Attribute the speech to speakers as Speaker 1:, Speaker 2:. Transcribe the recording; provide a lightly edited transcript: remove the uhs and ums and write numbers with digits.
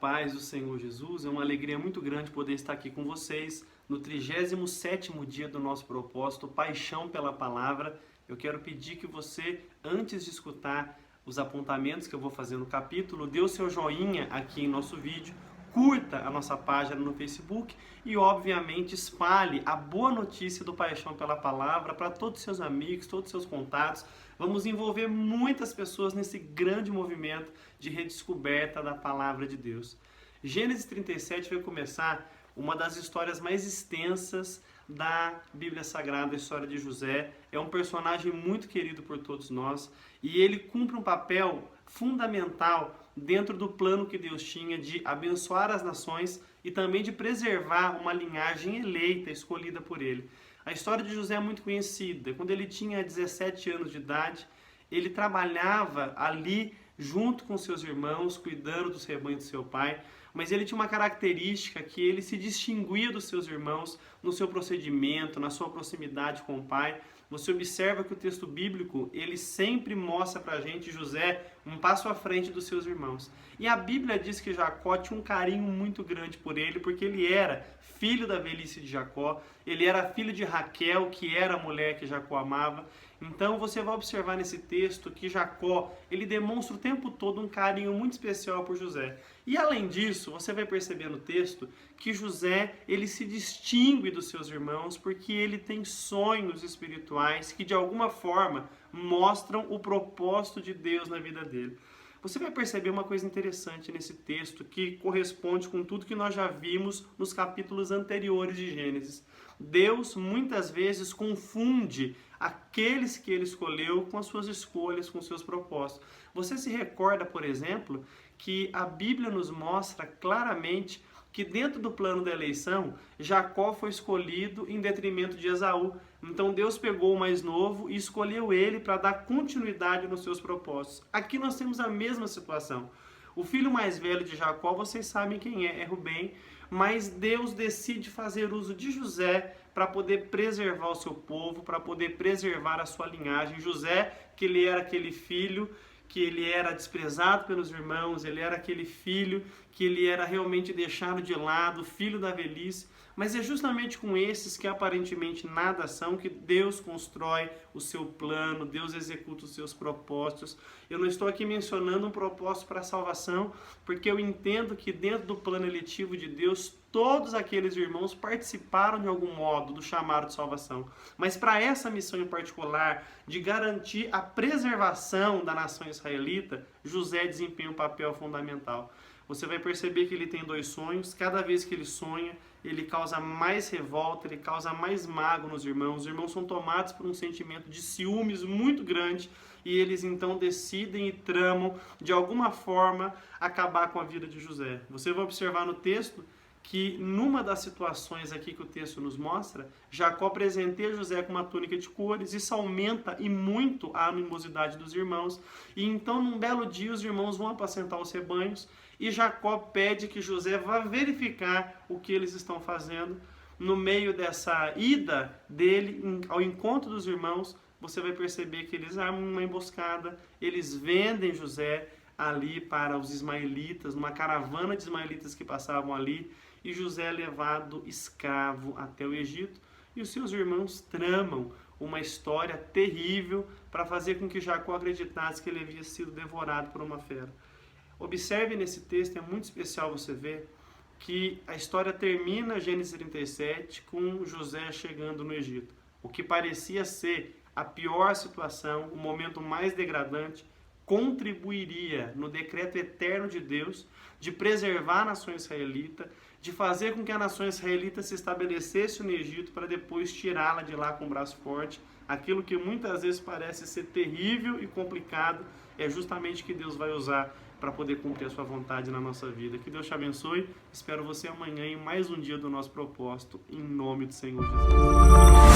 Speaker 1: paz do Senhor Jesus, é uma alegria muito grande poder estar aqui com vocês no 37º dia do nosso propósito, Paixão pela Palavra. Eu quero pedir que você, antes de escutar os apontamentos que eu vou fazer no capítulo, dê o seu joinha aqui em nosso vídeo, curta a nossa página no Facebook e, obviamente, espalhe a boa notícia do Paixão pela Palavra para todos os seus amigos, todos os seus contatos. Vamos envolver muitas pessoas nesse grande movimento de redescoberta da Palavra de Deus. Gênesis 37 vai começar uma das histórias mais extensas da Bíblia Sagrada, a história de José. É um personagem muito querido por todos nós e ele cumpre um papel fundamental dentro do plano que Deus tinha de abençoar as nações e também de preservar uma linhagem eleita, escolhida por ele. A história de José é muito conhecida. Quando ele tinha 17 anos de idade, ele trabalhava ali junto com seus irmãos, cuidando dos rebanhos do seu pai, mas ele tinha uma característica que ele se distinguia dos seus irmãos no seu procedimento, na sua proximidade com o pai. Você observa que o texto bíblico, ele sempre mostra pra gente José um passo à frente dos seus irmãos. E a Bíblia diz que Jacó tinha um carinho muito grande por ele, porque ele era filho da velhice de Jacó, ele era filho de Raquel, que era a mulher que Jacó amava. Então você vai observar nesse texto que Jacó, ele demonstra o tempo todo um carinho muito especial por José. E além disso, você vai perceber no texto que José, ele se distingue dos seus irmãos porque ele tem sonhos espirituais que de alguma forma mostram o propósito de Deus na vida dele. Você vai perceber uma coisa interessante nesse texto que corresponde com tudo que nós já vimos nos capítulos anteriores de Gênesis. Deus muitas vezes confunde aqueles que ele escolheu com as suas escolhas, com os seus propósitos. Você se recorda, por exemplo, que a Bíblia nos mostra claramente que dentro do plano da eleição, Jacó foi escolhido em detrimento de Esaú. Então Deus pegou o mais novo e escolheu ele para dar continuidade nos seus propósitos. Aqui nós temos a mesma situação. O filho mais velho de Jacó, vocês sabem quem é Rubem, mas Deus decide fazer uso de José para poder preservar o seu povo, para poder preservar a sua linhagem. José, que ele era aquele filho que ele era desprezado pelos irmãos, ele era aquele filho que ele era realmente deixado de lado, filho da velhice, mas é justamente com esses que aparentemente nada são que Deus constrói o seu plano, Deus executa os seus propósitos. Eu não estou aqui mencionando um propósito para a salvação, porque eu entendo que dentro do plano eletivo de Deus, todos aqueles irmãos participaram de algum modo do chamado de salvação. Mas para essa missão em particular, de garantir a preservação da nação israelita, José desempenha um papel fundamental. Você vai perceber que ele tem dois sonhos. Cada vez que ele sonha, ele causa mais revolta, ele causa mais mágoa nos irmãos. Os irmãos são tomados por um sentimento de ciúmes muito grande e eles então decidem e tramam, de alguma forma, acabar com a vida de José. Você vai observar no texto que numa das situações aqui que o texto nos mostra, Jacó presenteia José com uma túnica de cores. Isso aumenta e muito a animosidade dos irmãos. E então, num belo dia, os irmãos vão apacentar os rebanhos e Jacó pede que José vá verificar o que eles estão fazendo. No meio dessa ida dele ao encontro dos irmãos, você vai perceber que eles armam uma emboscada, eles vendem José ali para os ismaelitas, numa caravana de ismaelitas que passavam ali, e José é levado escravo até o Egito, e os seus irmãos tramam uma história terrível para fazer com que Jacó acreditasse que ele havia sido devorado por uma fera. Observe nesse texto, é muito especial você ver que a história termina, Gênesis 37, com José chegando no Egito. O que parecia ser a pior situação, o momento mais degradante, contribuiria no decreto eterno de Deus de preservar a nação israelita, de fazer com que a nação israelita se estabelecesse no Egito para depois tirá-la de lá com o braço forte. Aquilo que muitas vezes parece ser terrível e complicado é justamente o que Deus vai usar para poder cumprir a sua vontade na nossa vida. Que Deus te abençoe. Espero você amanhã em mais um dia do nosso propósito, em nome do Senhor Jesus.